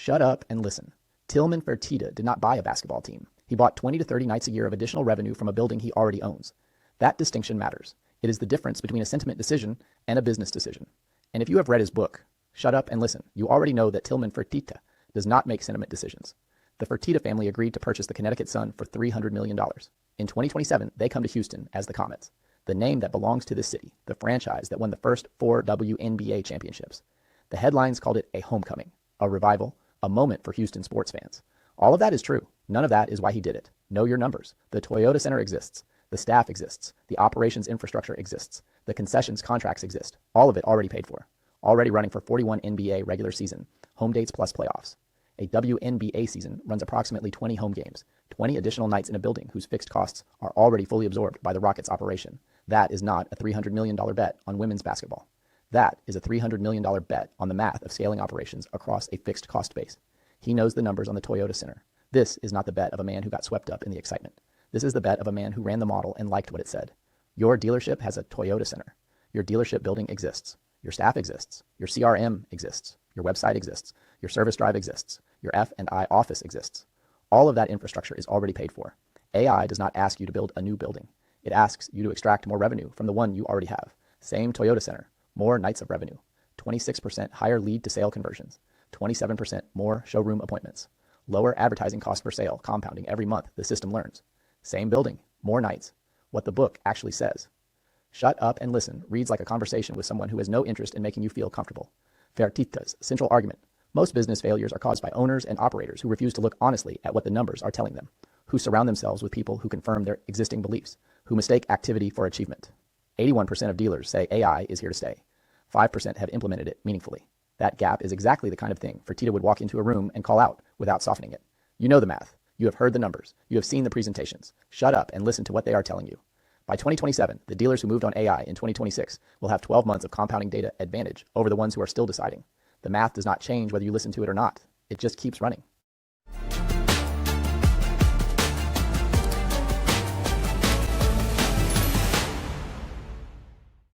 Shut up and listen. Tilman Fertitta did not buy a basketball team. He bought 20 to 30 nights a year of additional revenue from a building he already owns. That distinction matters. It is the difference between a sentiment decision and a business decision. And if you have read his book, Shut Up and Listen, you already know that Tilman Fertitta does not make sentiment decisions. The Fertitta family agreed to purchase the Connecticut Sun for $300 million. In 2027, they come to Houston as the Comets, the name that belongs to this city, the franchise that won the first 4 WNBA championships. The headlines called it a homecoming, a revival, a moment for Houston sports fans. All of that is true. None of that is why he did it. Know your numbers. The Toyota Center exists. The staff exists. The operations infrastructure exists. The concessions contracts exist. All of it already paid for. Already running for 41 NBA regular season, home dates plus playoffs. A WNBA season runs approximately 20 home games, 20 additional nights in a building whose fixed costs are already fully absorbed by the Rockets' operation. That is not a $300 million bet on women's basketball. That is a $300 million bet on the math of scaling operations across a fixed cost base. He knows the numbers on the Toyota Center. This is not the bet of a man who got swept up in the excitement. This is the bet of a man who ran the model and liked what it said. Your dealership has a Toyota Center. Your dealership building exists. Your staff exists. Your CRM exists. Your website exists. Your service drive exists. Your F&I office exists. All of that infrastructure is already paid for. AI does not ask you to build a new building. It asks you to extract more revenue from the one you already have. Same Toyota Center, more nights of revenue, 26% higher lead to sale conversions, 27% more showroom appointments, lower advertising cost per sale, compounding every month the system learns. Same building, more nights. What the book actually says. Shut Up and Listen reads like a conversation with someone who has no interest in making you feel comfortable. Fertitta's central argument: most business failures are caused by owners and operators who refuse to look honestly at what the numbers are telling them, who surround themselves with people who confirm their existing beliefs, who mistake activity for achievement. 81% of dealers say AI is here to stay. 5% have implemented it meaningfully. That gap is exactly the kind of thing Fertitta would walk into a room and call out without softening it. You know the math. You have heard the numbers. You have seen the presentations. Shut up and listen to what they are telling you. By 2027, the dealers who moved on AI in 2026 will have 12 months of compounding data advantage over the ones who are still deciding. The math does not change whether you listen to it or not. It just keeps running.